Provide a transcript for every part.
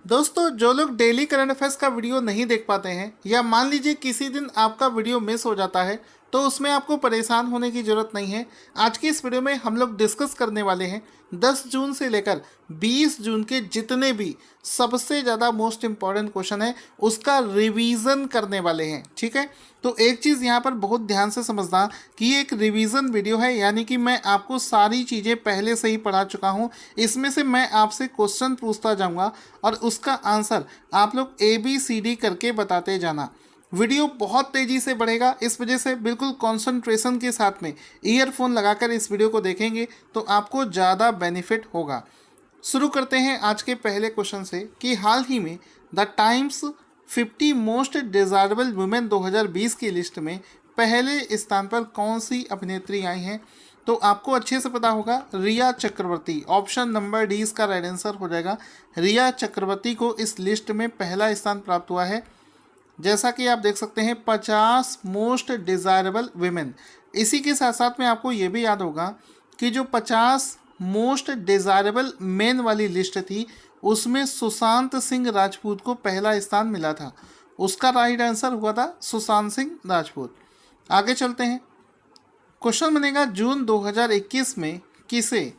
दोस्तों, जो लोग डेली करंट अफेयर्स का वीडियो नहीं देख पाते हैं या मान लीजिए किसी दिन आपका वीडियो मिस हो जाता है तो उसमें आपको परेशान होने की ज़रूरत नहीं है। आज की इस वीडियो में हम लोग डिस्कस करने वाले हैं 10 जून से लेकर 20 जून के जितने भी सबसे ज़्यादा मोस्ट इम्पॉर्टेंट क्वेश्चन है उसका रिवीजन करने वाले हैं। ठीक है, तो एक चीज़ यहाँ पर बहुत ध्यान से समझना कि ये एक रिवीजन वीडियो है, यानी कि मैं आपको सारी चीज़ें पहले से ही पढ़ा चुका हूँ। इसमें से मैं आपसे क्वेश्चन पूछता जाऊँगा और उसका आंसर आप लोग ABCD करके बताते जाना। वीडियो बहुत तेज़ी से बढ़ेगा, इस वजह से बिल्कुल कंसंट्रेशन के साथ में ईयरफोन लगाकर इस वीडियो को देखेंगे तो आपको ज़्यादा बेनिफिट होगा। शुरू करते हैं आज के पहले क्वेश्चन से कि हाल ही में the times 50 most desirable women 2020 की लिस्ट में पहले स्थान पर कौन सी अभिनेत्री आई हैं? तो आपको अच्छे से पता होगा, रिया चक्रवर्ती। ऑप्शन नंबर डी इसका राइट आंसर हो जाएगा। रिया चक्रवर्ती को इस लिस्ट में पहला स्थान प्राप्त हुआ है। जैसा कि आप देख सकते हैं 50 मोस्ट डिज़ायरेबल वुमेन। इसी के साथ साथ में आपको ये भी याद होगा कि जो 50 मोस्ट डिज़ायरेबल मेन वाली लिस्ट थी उसमें सुशांत सिंह राजपूत को पहला स्थान मिला था। उसका राइट आंसर हुआ था सुशांत सिंह राजपूत। आगे चलते हैं। क्वेश्चन बनेगा जून 2021 में किसे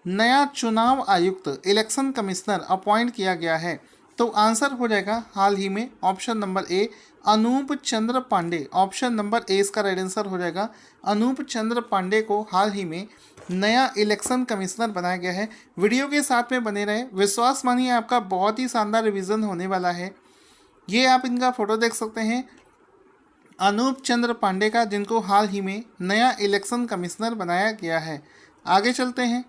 नया चुनाव आयुक्त इलेक्शन कमिश्नर अपॉइंट किया गया है? तो आंसर हो जाएगा हाल ही में। Option number A Anup Chandra Pandey. Option number A इसका राइट आंसर हो जाएगा। अनूप चंद्र पांडे को हाल ही में नया इलेक्शन कमिश्नर बनाया गया है। वीडियो के साथ में बने रहे, विश्वास मानिए आपका बहुत ही शानदार रिवीजन होने वाला है। ये आप इनका फोटो देख सकते हैं अनूप चंद्र पांडे का, जिनको हाल ही में नया इलेक्शन कमिश्नर बनाया गया है। आगे चलते हैं।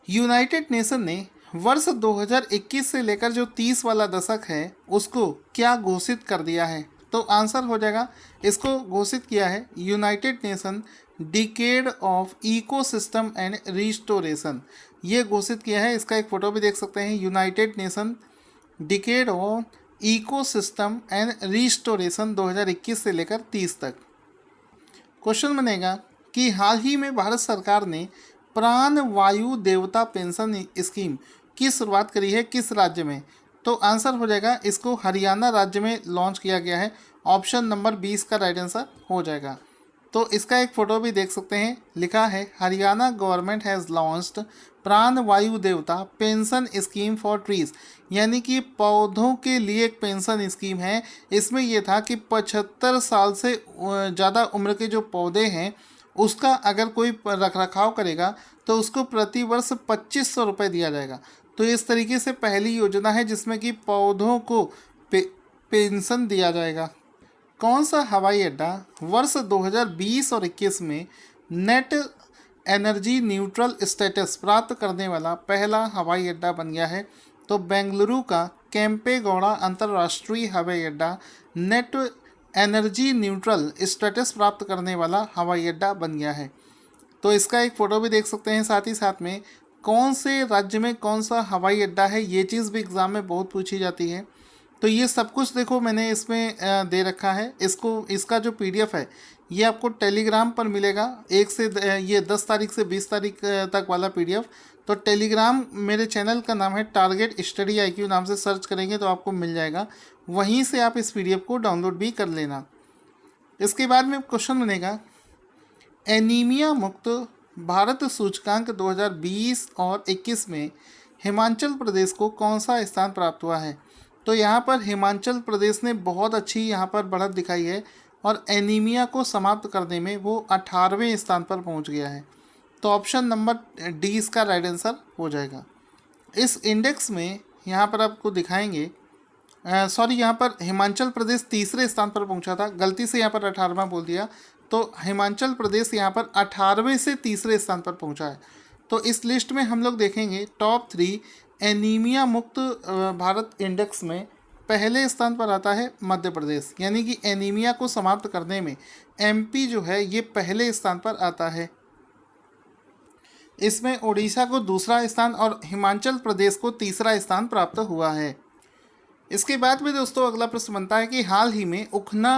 यूनाइटेड नेशन ने वर्ष 2021 से लेकर जो 30 वाला दशक है उसको क्या घोषित कर दिया है? तो आंसर हो जाएगा, इसको घोषित किया है United nation decade of ecosystem and restoration. ये घोषित किया है। इसका एक फ़ोटो भी देख सकते हैं, United nation decade of ecosystem and restoration 2021 से लेकर 30 तक। क्वेश्चन बनेगा कि हाल ही में भारत सरकार ने प्राण वायु देवता पेंशन स्कीम की शुरुआत करी है, किस राज्य में? तो आंसर हो जाएगा, इसको हरियाणा राज्य में लॉन्च किया गया है। ऑप्शन नंबर 20 का राइट आंसर हो जाएगा। तो इसका एक फ़ोटो भी देख सकते हैं, लिखा है हरियाणा गवर्नमेंट हैज़ लॉन्च्ड प्राण वायु देवता पेंशन स्कीम फॉर ट्रीज, यानी कि पौधों के लिए एक पेंशन स्कीम है। इसमें यह था कि 75 साल से ज़्यादा उम्र के जो पौधे हैं उसका अगर कोई रख रखाव करेगा तो उसको प्रति वर्ष 2500 रुपये दिया जाएगा। तो इस तरीके से पहली योजना है जिसमें कि पौधों को पेंशन दिया जाएगा। कौन सा हवाई अड्डा वर्ष 2020 और 21 में नेट एनर्जी न्यूट्रल स्टेटस प्राप्त करने वाला पहला हवाई अड्डा बन गया है? तो बेंगलुरु का केम्पेगौड़ा अंतर्राष्ट्रीय हवाई अड्डा नेट एनर्जी न्यूट्रल स्टेटस प्राप्त करने वाला हवाई अड्डा बन गया है। तो इसका एक फ़ोटो भी देख सकते हैं। साथ ही साथ में कौन से राज्य में कौन सा हवाई अड्डा है, ये चीज़ भी एग्ज़ाम में बहुत पूछी जाती है। तो ये सब कुछ देखो मैंने इसमें दे रखा है। इसका जो PDF है ये आपको टेलीग्राम पर मिलेगा। ये 10 तारीख से 20 तारीख तक वाला PDF। तो टेलीग्राम मेरे चैनल का नाम है टारगेट स्टडी IQ, नाम से सर्च करेंगे तो आपको मिल जाएगा। वहीं से आप इस PDF को डाउनलोड भी कर लेना। इसके बाद में क्वेश्चन बनेगा एनीमिया मुक्त भारत सूचकांक 2020 और 21 में हिमाचल प्रदेश को कौन सा स्थान प्राप्त हुआ है? तो यहाँ पर हिमाचल प्रदेश ने बहुत अच्छी यहाँ पर बढ़त दिखाई है और एनीमिया को समाप्त करने में वो 18वें स्थान पर पहुँच गया है। तो ऑप्शन नंबर डी इसका राइट आंसर हो जाएगा। इस इंडेक्स में यहाँ पर आपको दिखाएंगे, यहाँ पर हिमाचल प्रदेश तीसरे स्थान पर पहुँचा था, गलती से यहाँ पर 18वां बोल दिया। तो हिमाचल प्रदेश यहाँ पर 18वें से तीसरे स्थान पर पहुँचा है। तो इस लिस्ट में हम लोग देखेंगे टॉप 3 एनीमिया मुक्त भारत इंडेक्स में पहले स्थान पर आता है मध्य प्रदेश, यानी कि एनीमिया को समाप्त करने में MP जो है ये पहले स्थान पर आता है। इसमें उड़ीसा को दूसरा स्थान और हिमाचल प्रदेश को तीसरा स्थान प्राप्त हुआ है। इसके बाद में दोस्तों अगला प्रश्न बनता है कि हाल ही में उखना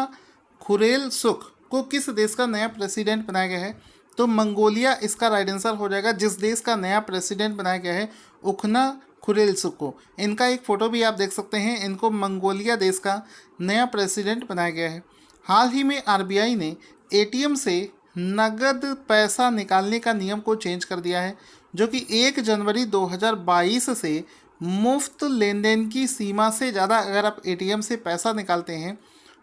खुरेल सुख को किस देश का नया प्रेसिडेंट बनाया गया है? तो मंगोलिया इसका राइट आंसर हो जाएगा। जिस देश का नया प्रेसिडेंट बनाया गया है उखना खुरेलसुको। इनका एक फ़ोटो भी आप देख सकते हैं। इनको मंगोलिया देश का नया प्रेसिडेंट बनाया गया है। हाल ही में आरबीआई ने एटीएम से नगद पैसा निकालने का नियम को चेंज कर दिया है, जो कि 1 जनवरी 2022 से मुफ्त लेन देन की सीमा से ज़्यादा अगर आप एटीएम से पैसा निकालते हैं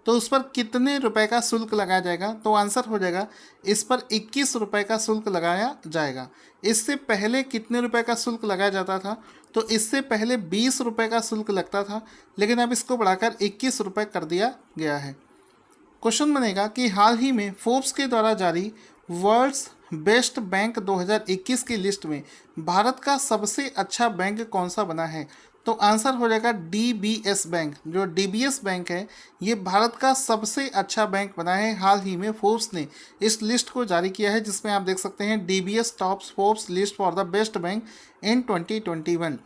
तो उस पर कितने रुपए का शुल्क लगाया जाएगा। तो आंसर हो जाएगा इस पर 21 रुपये का शुल्क लगाया जाएगा। इससे पहले कितने रुपए का शुल्क लगाया जाता था, तो इससे पहले 20 रुपये का शुल्क लगता था, लेकिन अब इसको बढ़ाकर 21 रुपये कर दिया गया है। क्वेश्चन बनेगा कि हाल ही में फोर्ब्स के द्वारा जारी वर्ल्ड्स बेस्ट बैंक 2021 की लिस्ट में भारत का सबसे अच्छा बैंक कौन सा बना है। तो आंसर हो जाएगा डीबीएस बैंक। जो डीबीएस बैंक है ये भारत का सबसे अच्छा बैंक बना है। हाल ही में फोर्ब्स ने इस लिस्ट को जारी किया है, जिसमें आप देख सकते हैं DBS tops Forbes list for the best bank in 2021।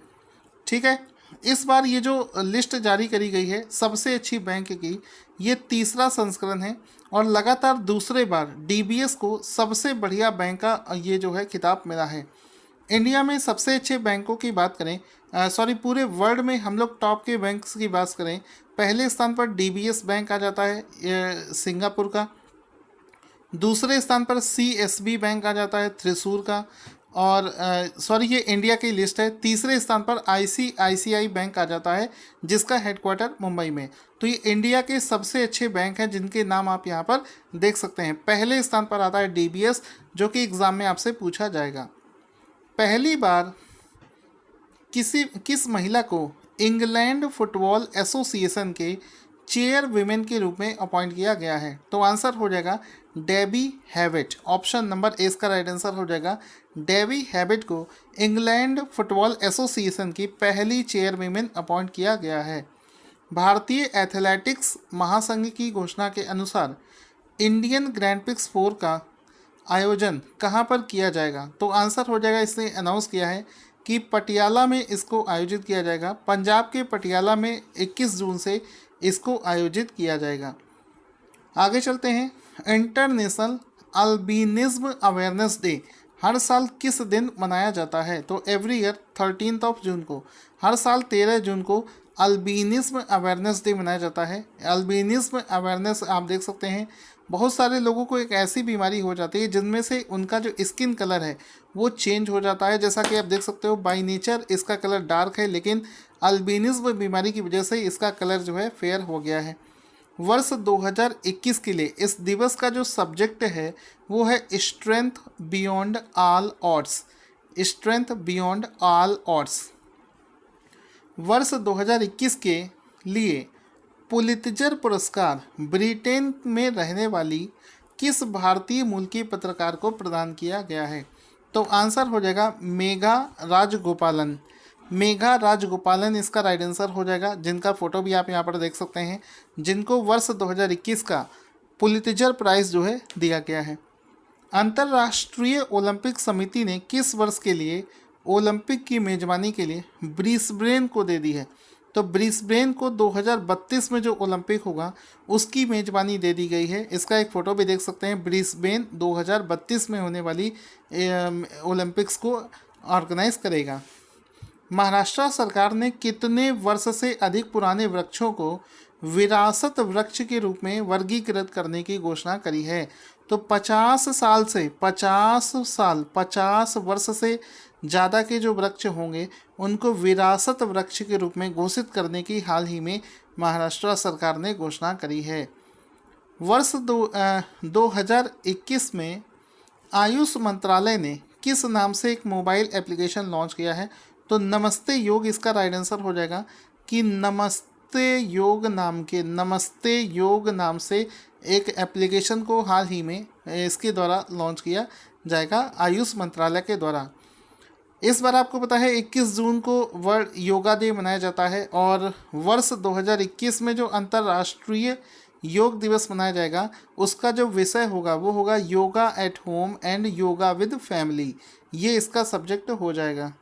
ठीक है, इस बार ये जो लिस्ट जारी करी गई है सबसे अच्छी बैंक की, ये तीसरा संस्करण है और लगातार दूसरे बार डीबीएस को सबसे बढ़िया बैंक का ये जो है खिताब मिला है। इंडिया में सबसे अच्छे बैंकों की बात करें, पूरे वर्ल्ड में हम लोग टॉप के बैंक्स की बात करें, पहले स्थान पर डीबीएस बैंक आ जाता है सिंगापुर का। दूसरे स्थान पर सीएसबी बैंक आ जाता है थ्रिसूर का। और ये इंडिया की लिस्ट है। तीसरे स्थान पर आईसीआईसीआई बैंक आ जाता है, जिसका हेडक्वार्टर मुंबई में। तो ये इंडिया के सबसे अच्छे बैंक हैं जिनके नाम आप यहाँ पर देख सकते हैं। पहले स्थान पर आता है डीबीएस, जो कि एग्ज़ाम में आपसे पूछा जाएगा। पहली बार किस महिला को इंग्लैंड फुटबॉल एसोसिएशन के चेयर विमेन के रूप में अपॉइंट किया गया है। तो आंसर हो जाएगा Debbie Hewitt. Option number A इसका राइट आंसर हो जाएगा। डेबी हैविट को इंग्लैंड फुटबॉल एसोसिएशन की पहली चेयर विमेन अपॉइंट किया गया है। भारतीय एथलेटिक्स महासंघ की घोषणा के अनुसार इंडियन ग्रैंड प्रिक्स 4 का आयोजन कहाँ पर किया जाएगा। तो आंसर हो जाएगा, इसने अनाउंस किया है कि पटियाला में इसको आयोजित किया जाएगा। पंजाब के पटियाला में 21 जून से इसको आयोजित किया जाएगा। आगे चलते हैं। इंटरनेशनल अल्बिनिज्म अवेयरनेस डे हर साल किस दिन मनाया जाता है। तो एवरी ईयर 13 जून को, हर साल 13 जून को अल्बिनिज्म अवेयरनेस डे मनाया जाता है। अल्बिनिज्म अवेयरनेस आप देख सकते हैं, बहुत सारे लोगों को एक ऐसी बीमारी हो जाती है जिनमें से उनका जो स्किन कलर है वो चेंज हो जाता है। जैसा कि आप देख सकते हो बाय नेचर इसका कलर डार्क है, लेकिन अल्बिनिज्म बीमारी की वजह से इसका कलर जो है फेयर हो गया है। वर्ष 2021 के लिए इस दिवस का जो सब्जेक्ट है वो है strength beyond all odds. Strength beyond all odds. वर्ष 2021 के लिए पुलित्जर पुरस्कार ब्रिटेन में रहने वाली किस भारतीय मूल की पत्रकार को प्रदान किया गया है। तो आंसर हो जाएगा मेघा राजगोपालन। मेघा राजगोपालन इसका राइट आंसर हो जाएगा, जिनका फ़ोटो भी आप यहाँ पर देख सकते हैं, जिनको वर्ष 2021 का पुलित्जर प्राइज़ जो है दिया गया है। अंतर्राष्ट्रीय ओलंपिक समिति ने किस वर्ष के लिए ओलंपिक की मेज़बानी के लिए ब्रिस्बेन को दे दी है। तो ब्रिस्बेन को 2032 में जो ओलंपिक होगा उसकी मेज़बानी दे दी गई है। इसका एक फ़ोटो भी देख सकते हैं। ब्रिस्बेन 2032 में होने वाली ओलंपिक्स को ऑर्गेनाइज करेगा। महाराष्ट्र सरकार ने कितने वर्ष से अधिक पुराने वृक्षों को विरासत वृक्ष के रूप में वर्गीकृत करने की घोषणा करी है। तो 50 वर्ष से ज़्यादा के जो वृक्ष होंगे उनको विरासत वृक्ष के रूप में घोषित करने की हाल ही में महाराष्ट्र सरकार ने घोषणा करी है। वर्ष 2021 में आयुष मंत्रालय ने किस नाम से एक मोबाइल एप्लीकेशन लॉन्च किया है। तो नमस्ते योग इसका राइट आंसर हो जाएगा कि नमस्ते योग नाम से एक एप्लीकेशन को हाल ही में इसके द्वारा लॉन्च किया जाएगा आयुष मंत्रालय के द्वारा। इस बार आपको पता है 21 जून को वर्ल्ड योगा डे मनाया जाता है और वर्ष 2021 में जो अंतर्राष्ट्रीय योग दिवस मनाया जाएगा उसका जो विषय होगा वो होगा yoga at home and yoga with family. ये इसका सब्जेक्ट हो जाएगा।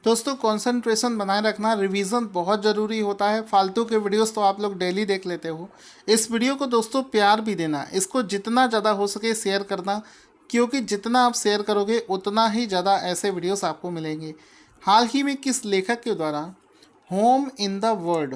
दोस्तों कंसंट्रेशन बनाए रखना, रिवीजन बहुत ज़रूरी होता है। फालतू के वीडियोस तो आप लोग डेली देख लेते हो। इस वीडियो को दोस्तों प्यार भी देना, इसको जितना ज़्यादा हो सके शेयर करना, क्योंकि जितना आप शेयर करोगे उतना ही ज़्यादा ऐसे वीडियोस आपको मिलेंगे। हाल ही में किस लेखक के द्वारा होम इन द वर्ल्ड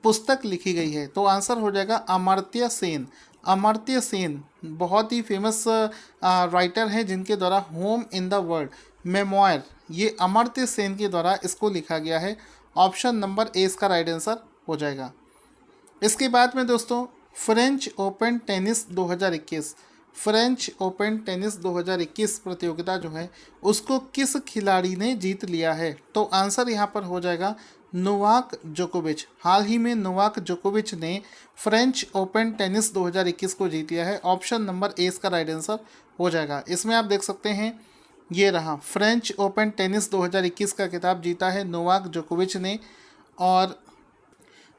पुस्तक लिखी गई है? तो आंसर हो जाएगा अमर्त्य सेन। अमर्त्य सेन बहुत ही फेमस राइटर हैं जिनके द्वारा home in the world memoir, ये अमर्त्य सेन के द्वारा इसको लिखा गया है। ऑप्शन नंबर ए इसका राइट आंसर हो जाएगा। इसके बाद में दोस्तों French open tennis 2021, French open tennis 2021 प्रतियोगिता जो है उसको किस खिलाड़ी ने जीत लिया है? तो आंसर यहाँ पर हो जाएगा नोवाक जोकोविच। हाल ही में नोवाक जोकोविच ने फ्रेंच ओपन टेनिस 2021 को जीत लिया है। ऑप्शन नंबर ए इसका राइट आंसर हो जाएगा। इसमें आप देख सकते हैं ये रहा, फ्रेंच ओपन टेनिस 2021 का खिताब जीता है नोवाक जोकोविच ने। और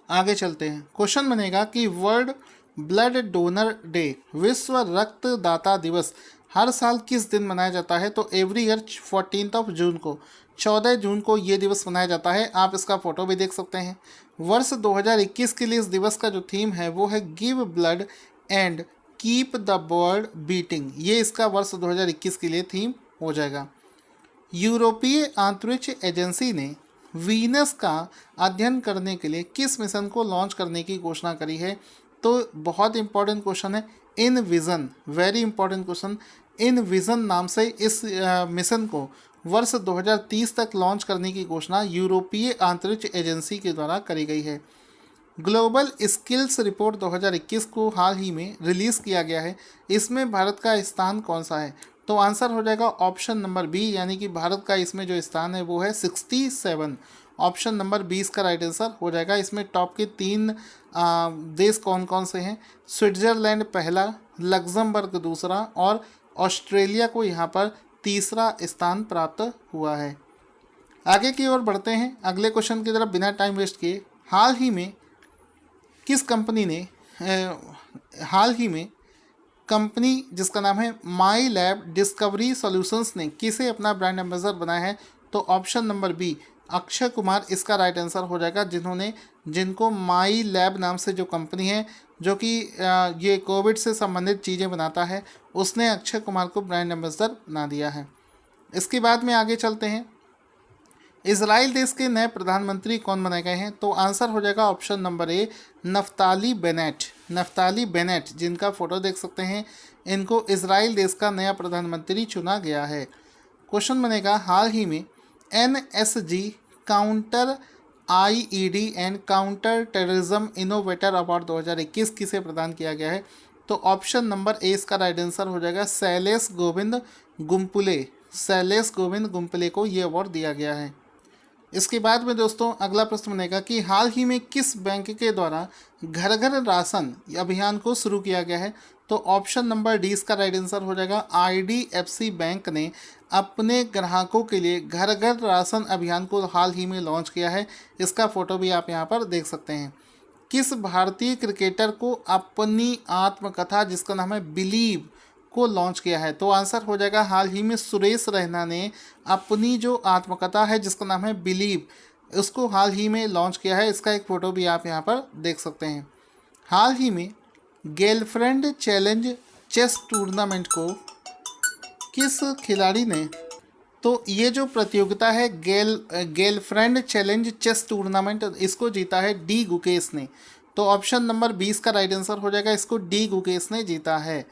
आगे चलते हैं, क्वेश्चन बनेगा कि वर्ल्ड ब्लड डोनर डे, विश्व रक्तदाता दिवस हर साल किस दिन मनाया जाता है? तो एवरी ईयर 14 जून को, 14 जून को ये दिवस मनाया जाता है। आप इसका फोटो भी देख सकते हैं। वर्ष 2021 के लिए इस दिवस का जो थीम है वो है give blood and keep the world beating, ये इसका वर्ष 2021 के लिए थीम हो जाएगा। यूरोपीय अंतरिक्ष एजेंसी ने वीनस का अध्ययन करने के लिए किस मिशन को लॉन्च करने की घोषणा करी है? तो बहुत इंपॉर्टेंट क्वेश्चन है, इन विजन, वेरी इंपॉर्टेंट क्वेश्चन। इन विजन नाम से इस मिशन को वर्ष 2030 तक लॉन्च करने की घोषणा यूरोपीय अंतरिक्ष एजेंसी के द्वारा करी गई है। ग्लोबल स्किल्स रिपोर्ट 2021 को हाल ही में रिलीज़ किया गया है, इसमें भारत का स्थान कौन सा है? तो आंसर हो जाएगा ऑप्शन नंबर बी, यानी कि भारत का इसमें जो स्थान है वो है 67। ऑप्शन नंबर 20 का राइट आंसर हो जाएगा। इसमें टॉप के 3 देश कौन कौन से हैं? स्विट्ज़रलैंड पहला, लग्जमबर्ग दूसरा और ऑस्ट्रेलिया को यहाँ पर तीसरा स्थान प्राप्त हुआ है। आगे की ओर बढ़ते हैं अगले क्वेश्चन की तरफ बिना टाइम वेस्ट किए। हाल ही में किस कंपनी ने हाल ही में कंपनी जिसका नाम है माई लैब डिस्कवरी सॉल्यूशंस ने किसे अपना ब्रांड एम्बेसडर बनाया है? तो option number B Akshay Kumar इसका राइट आंसर हो जाएगा। जिनको माई लैब नाम से जो कंपनी है जो कि ये कोविड से संबंधित चीज़ें बनाता है, उसने अक्षय कुमार को ब्रांड एम्बेसडर बना दिया है। इसके बाद में आगे चलते हैं, इजराइल देश के नए प्रधानमंत्री कौन बनाए गए हैं? तो आंसर हो जाएगा ऑप्शन नंबर ए नफ्ताली बेनेट। नफ्ताली बेनेट जिनका फोटो देख सकते हैं, इनको इजराइल देश का नया प्रधानमंत्री चुना गया है। क्वेश्चन बनेगा हाल ही में NSG counter IED and counter terrorism innovator award 2021 किसे प्रदान किया गया है? तो ऑप्शन नंबर ए इसका राइट आंसर हो जाएगा शैलेश गोविंद गुम्पुले। शैलेश गोविंद गुम्पुले को ये अवार्ड दिया गया है। इसके बाद में दोस्तों अगला प्रश्न बनेगा कि हाल ही में किस बैंक के द्वारा घर घर राशन अभियान को शुरू किया गया है? तो ऑप्शन नंबर डी इसका राइट आंसर हो जाएगा। IDFC बैंक ने अपने ग्राहकों के लिए घर घर राशन अभियान को हाल ही में लॉन्च किया है। इसका फोटो भी आप यहाँ पर देख सकते हैं। किस भारतीय क्रिकेटर को अपनी आत्मकथा जिसका नाम है बिलीव को लॉन्च किया है? तो आंसर हो जाएगा हाल ही में सुरेश रैना ने अपनी जो आत्मकथा है जिसका नाम है बिलीव, उसको हाल ही में लॉन्च किया है। इसका एक फ़ोटो भी आप यहाँ पर देख सकते हैं। हाल ही में गर्लफ्रेंड चैलेंज चेस टूर्नामेंट को किस खिलाड़ी ने, तो ये जो प्रतियोगिता है गर्लफ्रेंड चैलेंज चेस टूर्नामेंट, इसको जीता है डी गुकेश ने। तो ऑप्शन नंबर 20 का राइट आंसर हो जाएगा, इसको डी गुकेश ने जीता है।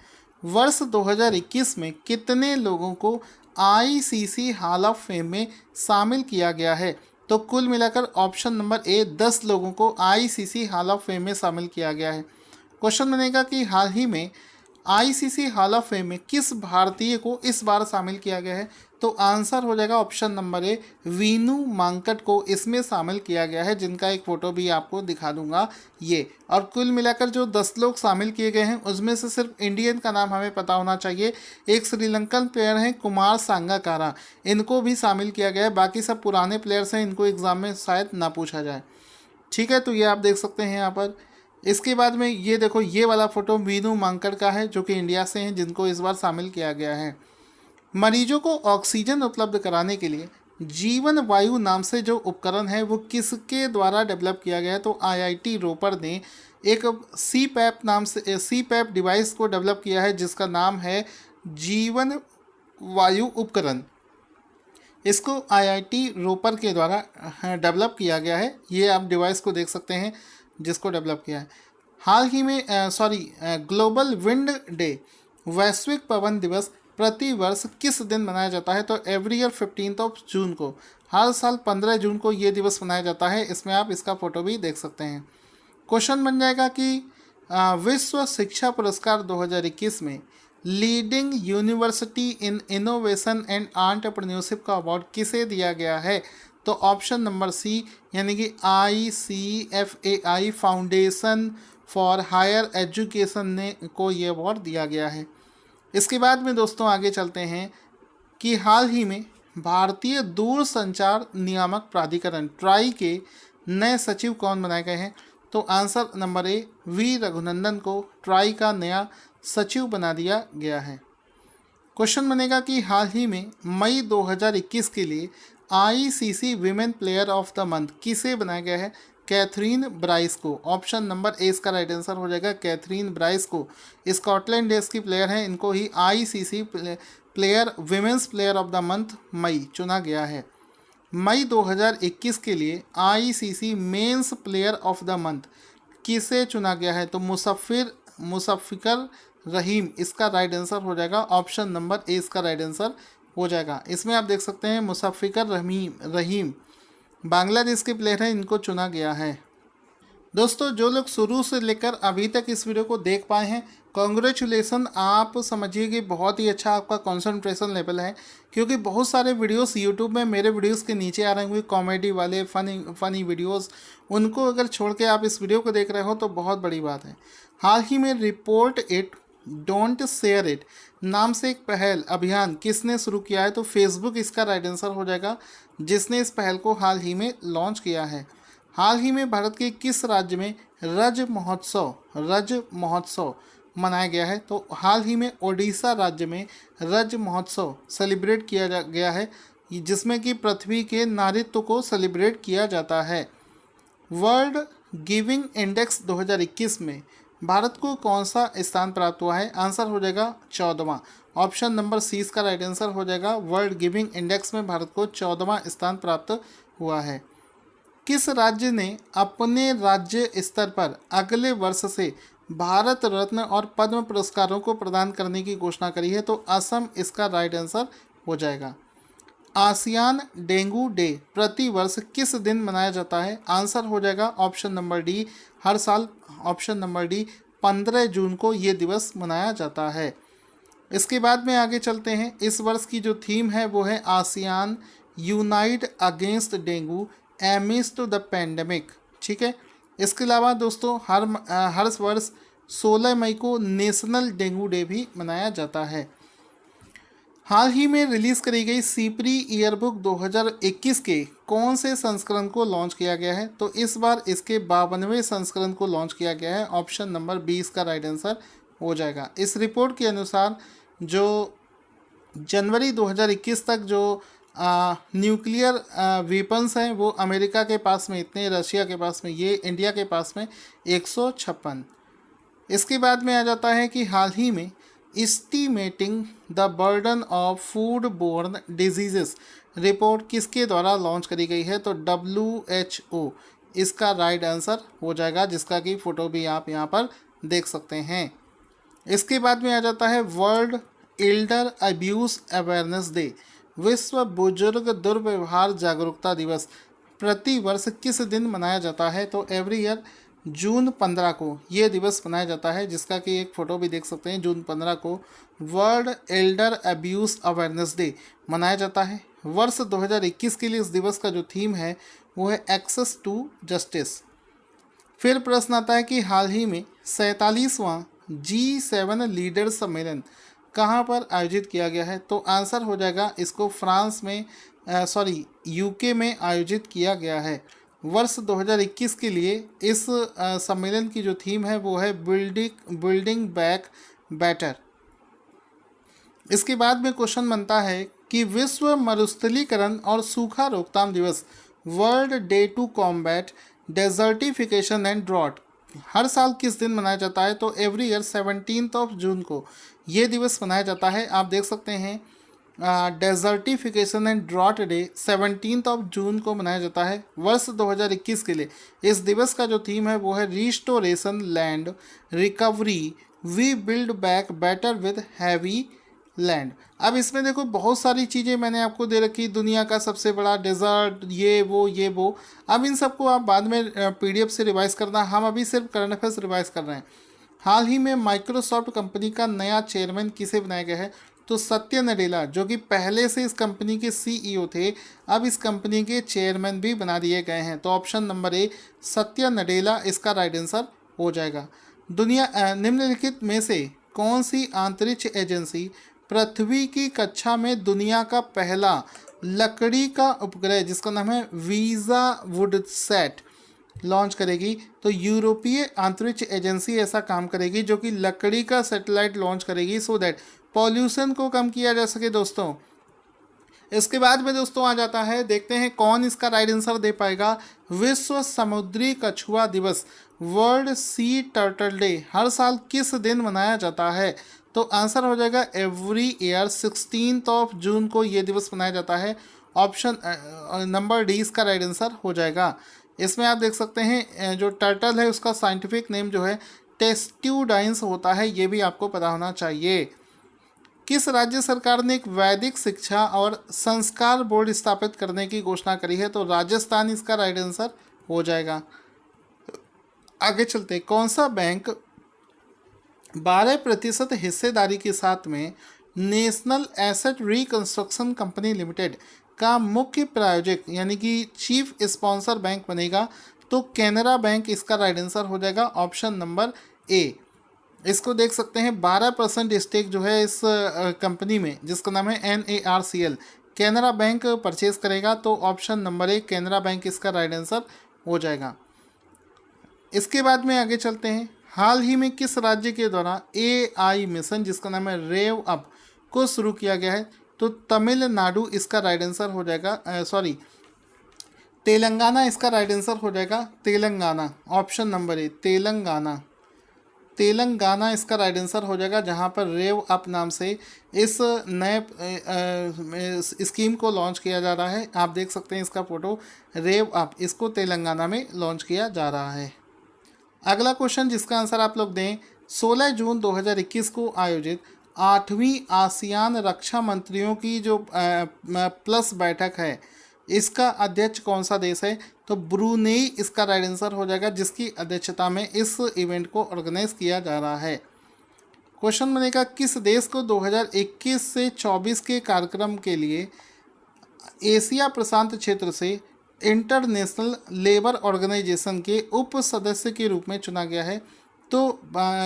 वर्ष 2021 में कितने लोगों को ICC हॉल ऑफ फेम में शामिल किया गया है? तो कुल मिलाकर ऑप्शन नंबर ए 10 लोगों को ICC हॉल ऑफ फेम में शामिल किया गया है। क्वेश्चन बनेगा कि हाल ही में ICC हॉल ऑफ फेम में किस भारतीय को इस बार शामिल किया गया है? तो आंसर हो जाएगा ऑप्शन नंबर ए वीनू मांकट को इसमें शामिल किया गया है, जिनका एक फ़ोटो भी आपको दिखा दूंगा ये। और कुल मिलाकर जो 10 लोग शामिल किए गए हैं उसमें से सिर्फ इंडियन का नाम हमें पता होना चाहिए। एक श्रीलंकन प्लेयर हैं कुमार सांगाकारा, इनको भी शामिल किया गया है। बाकी सब पुराने प्लेयर्स हैं, इनको एग्ज़ाम में शायद ना पूछा जाए। ठीक है, तो ये आप देख सकते हैं यहाँ पर। इसके बाद में ये देखो, ये वाला फ़ोटो वीनू मांकड़ का है जो कि इंडिया से हैं, जिनको इस बार शामिल किया गया है। मरीजों को ऑक्सीजन उपलब्ध कराने के लिए जीवन वायु नाम से जो उपकरण है वो किसके द्वारा डेवलप किया गया है? तो IIT रोपड़ ने एक CPAP नाम से CPAP डिवाइस को डेवलप किया है जिसका नाम है जीवन वायु उपकरण। इसको आईआईटी रोपर के द्वारा डेवलप किया गया है। ये आप डिवाइस को देख सकते हैं जिसको डेवलप किया है। हाल ही में ग्लोबल विंड डे वैश्विक पवन दिवस प्रति वर्ष किस दिन मनाया जाता है? तो एवरी ईयर 15 जून को, हर साल 15 जून को ये दिवस मनाया जाता है। इसमें आप इसका फोटो भी देख सकते हैं। क्वेश्चन बन जाएगा कि विश्व शिक्षा पुरस्कार 2021 में leading university in innovation and entrepreneurship का अवार्ड किसे दिया गया है? तो ऑप्शन नंबर सी यानी कि ICFAI Foundation for Higher Education ने को ये अवार्ड दिया गया है। इसके बाद में दोस्तों आगे चलते हैं कि हाल ही में भारतीय दूरसंचार नियामक प्राधिकरण ट्राई के नए सचिव कौन बनाए गए हैं? तो answer number A V Raghunandan को ट्राई का नया सचिव बना दिया गया है। क्वेश्चन बनेगा कि हाल ही में मई 2021 के लिए ICC women player of the month किसे बनाया गया है? कैथरीन ब्राइस को। ऑप्शन नंबर ए इसका राइट आंसर हो जाएगा कैथरीन ब्राइस को। स्कॉटलैंड देश की प्लेयर हैं, इनको ही ICC player women's player of the month May चुना गया है। मई 2021 के लिए ICC men's player of the month किसे चुना गया है? तो मुशफ़िकर रहीम इसका राइट आंसर हो जाएगा। ऑप्शन नंबर ए इसका राइट आंसर हो जाएगा। इसमें आप देख सकते हैं मुशफ़िकर रहीम बांग्लादेश के प्लेयर हैं, इनको चुना गया है। दोस्तों जो लोग शुरू से लेकर अभी तक इस वीडियो को देख पाए हैं, कॉन्ग्रेचुलेसन। आप समझिए कि बहुत ही अच्छा आपका कंसंट्रेशन लेवल है, क्योंकि बहुत सारे वीडियोस यूट्यूब में मेरे वीडियोस के नीचे आ रहे होंगे कॉमेडी वाले फ़नी वीडियोस, उनको अगर छोड़ के आप इस वीडियो को देख रहे हो तो बहुत बड़ी बात है। हाल ही में report it don't share it नाम से एक पहल अभियान किसने शुरू किया है? तो फेसबुक इसका राइट आंसर हो जाएगा, जिसने इस पहल को हाल ही में लॉन्च किया है। हाल ही में भारत के किस राज्य में रज महोत्सव मनाया गया है? तो हाल ही में ओडिशा राज्य में रज महोत्सव सेलिब्रेट किया गया है, जिसमें कि पृथ्वी के नारित्व को सेलिब्रेट किया जाता है। वर्ल्ड गिविंग इंडेक्स 2021 में भारत को कौन सा स्थान प्राप्त हुआ है? आंसर हो जाएगा 14वां। ऑप्शन नंबर सी इसका राइट आंसर हो जाएगा। वर्ल्ड गिविंग इंडेक्स में भारत को 14वां स्थान प्राप्त हुआ है। किस राज्य ने अपने राज्य स्तर पर अगले वर्ष से भारत रत्न और पद्म पुरस्कारों को प्रदान करने की घोषणा करी है? तो असम इसका राइट आंसर हो जाएगा। आसियान डेंगू डे प्रति वर्ष किस दिन मनाया जाता है? आंसर हो जाएगा ऑप्शन नंबर डी हर साल। ऑप्शन नंबर डी 15 जून को ये दिवस मनाया जाता है। इसके बाद में आगे चलते हैं। इस वर्ष की जो थीम है वो है ASEAN unite against dengue amidst the pandemic. ठीक है। इसके अलावा दोस्तों हर वर्ष 16 मई को नेशनल डेंगू डे भी मनाया जाता है। हाल ही में रिलीज़ करी गई सीपरी ईयरबुक 2021 के कौन से संस्करण को लॉन्च किया गया है? तो इस बार इसके 52वें संस्करण को लॉन्च किया गया है। ऑप्शन नंबर 20 का राइट आंसर हो जाएगा। इस रिपोर्ट के अनुसार जो जनवरी 2021 तक जो न्यूक्लियर वेपन्स हैं वो अमेरिका के पास में इतने, रशिया के पास में ये, इंडिया के पास में 156। इसके बाद में आ जाता है कि हाल ही में estimating the burden of food borne diseases report किसके द्वारा लॉन्च करी गई है? तो WHO इसका राइट आंसर हो जाएगा, जिसका कि फ़ोटो भी आप यहाँ पर देख सकते हैं। इसके बाद में आ जाता है world Elder abuse awareness day विश्व बुजुर्ग दुर्व्यवहार जागरूकता दिवस प्रति वर्ष किस दिन मनाया जाता है? तो एवरी ईयर जून 15 को ये दिवस मनाया जाता है, जिसका कि एक फ़ोटो भी देख सकते हैं। जून 15 को world Elder abuse awareness day मनाया जाता है। वर्ष 2021 के लिए इस दिवस का जो थीम है वो है एक्सेस टू जस्टिस। फिर प्रश्न आता है कि हाल ही में 47वां G7 लीडर सम्मेलन कहाँ पर आयोजित किया गया है? तो आंसर हो जाएगा इसको फ्रांस में UK में आयोजित किया गया है। वर्ष 2021 के लिए इस सम्मेलन की जो थीम है वो है बिल्डिंग बैक बेटर। इसके बाद में क्वेश्चन बनता है कि विश्व मरुस्थलीकरण और सूखा रोकथाम दिवस world day to combat desertification and drought हर साल किस दिन मनाया जाता है? तो एवरी ईयर 17 जून को ये दिवस मनाया जाता है। आप देख सकते हैं डेजर्टिफिकेशन एंड ड्रॉट डे 17 जून को मनाया जाता है वर्ष 2021 के लिए। इस दिवस का जो थीम है वो है restoration land recovery we build back better with heavy land. अब इसमें देखो बहुत सारी चीज़ें मैंने आपको दे रखी, दुनिया का सबसे बड़ा डेजर्ट, ये वो। अब इन सबको आप बाद में पीडीएफ से रिवाइज करना, हम अभी सिर्फ करंट अफेयर्स रिवाइज कर रहे हैं। हाल ही में माइक्रोसॉफ्ट कंपनी का नया चेयरमैन किसे बनाया गया है? तो सत्य नडेला, जो कि पहले से इस कंपनी के सीईओ थे, अब इस कंपनी के चेयरमैन भी बना दिए गए हैं। तो ऑप्शन नंबर ए सत्य नडेला इसका राइट आंसर हो जाएगा। निम्नलिखित में से कौन सी अंतरिक्ष एजेंसी पृथ्वी की कक्षा में दुनिया का पहला लकड़ी का उपग्रह जिसका नाम है वीजा वुडसैट लॉन्च करेगी? तो यूरोपीय अंतरिक्ष एजेंसी ऐसा काम करेगी जो कि लकड़ी का सैटेलाइट लॉन्च करेगी सो दैट पॉल्यूशन को कम किया जा सके दोस्तों। इसके बाद में दोस्तों आ जाता है, देखते हैं कौन इसका राइट आंसर दे पाएगा। विश्व समुद्री कछुआ दिवस वर्ल्ड सी टर्टल डे हर साल किस दिन मनाया जाता है? तो आंसर हो जाएगा एवरी ईयर 16 जून को ये दिवस मनाया जाता है। ऑप्शन नंबर डी इसका राइट आंसर हो जाएगा। इसमें आप देख सकते हैं जो टर्टल है उसका साइंटिफिक नेम जो है टेस्ट्यूडाइंस होता है, ये भी आपको पता होना चाहिए। किस राज्य सरकार ने एक वैदिक शिक्षा और संस्कार बोर्ड स्थापित करने की घोषणा करी है? तो राजस्थान इसका राइट आंसर हो जाएगा। आगे चलते, कौन सा बैंक 12% हिस्सेदारी के साथ में national asset reconstruction company limited का मुख्य प्रायोजक यानी कि चीफ स्पॉन्सर बैंक बनेगा? तो कैनरा बैंक इसका राइट आंसर हो जाएगा। ऑप्शन नंबर ए। इसको देख सकते हैं 12% स्टेक जो है इस कंपनी में जिसका नाम है NARCL, कैनरा बैंक परचेज करेगा। तो ऑप्शन नंबर ए कैनरा बैंक इसका राइट आंसर हो जाएगा। इसके बाद में आगे चलते हैं, हाल ही में किस राज्य के द्वारा AI मिशन जिसका नाम है रेव अप को शुरू किया गया है? तो तमिलनाडु इसका राइट आंसर हो जाएगा। तेलंगाना इसका राइट आंसर हो जाएगा। तेलंगाना, ऑप्शन नंबर ए तेलंगाना इसका राइट आंसर हो जाएगा, जहां पर रेव अप नाम से इस नए स्कीम को लॉन्च किया जा रहा है। आप देख सकते हैं इसका फोटो, रेव अप, इसको तेलंगाना में लॉन्च किया जा रहा है। अगला क्वेश्चन जिसका आंसर आप लोग दें, 16 जून 2021 को आयोजित 8वीं आसियान रक्षा मंत्रियों की जो प्लस बैठक है, इसका अध्यक्ष कौन सा देश है? तो ब्रूनेई इसका राइट आंसर हो जाएगा, जिसकी अध्यक्षता में इस इवेंट को ऑर्गेनाइज किया जा रहा है। क्वेश्चन बनेगा, किस देश को 2021 से 24 के कार्यक्रम के लिए एशिया प्रशांत क्षेत्र से इंटरनेशनल लेबर ऑर्गेनाइजेशन के उप सदस्य के रूप में चुना गया है? तो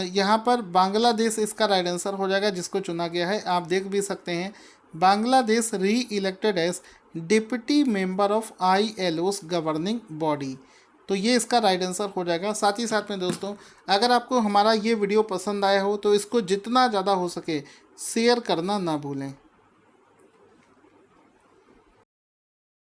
यहाँ पर बांग्लादेश इसका राइट आंसर हो जाएगा, जिसको चुना गया है। आप देख भी सकते हैं, Bangladesh reelected as deputy member of ILO's governing body. तो ये इसका राइट आंसर हो जाएगा। साथ ही साथ में दोस्तों, अगर आपको हमारा ये वीडियो पसंद आया हो तो इसको जितना ज़्यादा हो सके शेयर करना ना भूलें।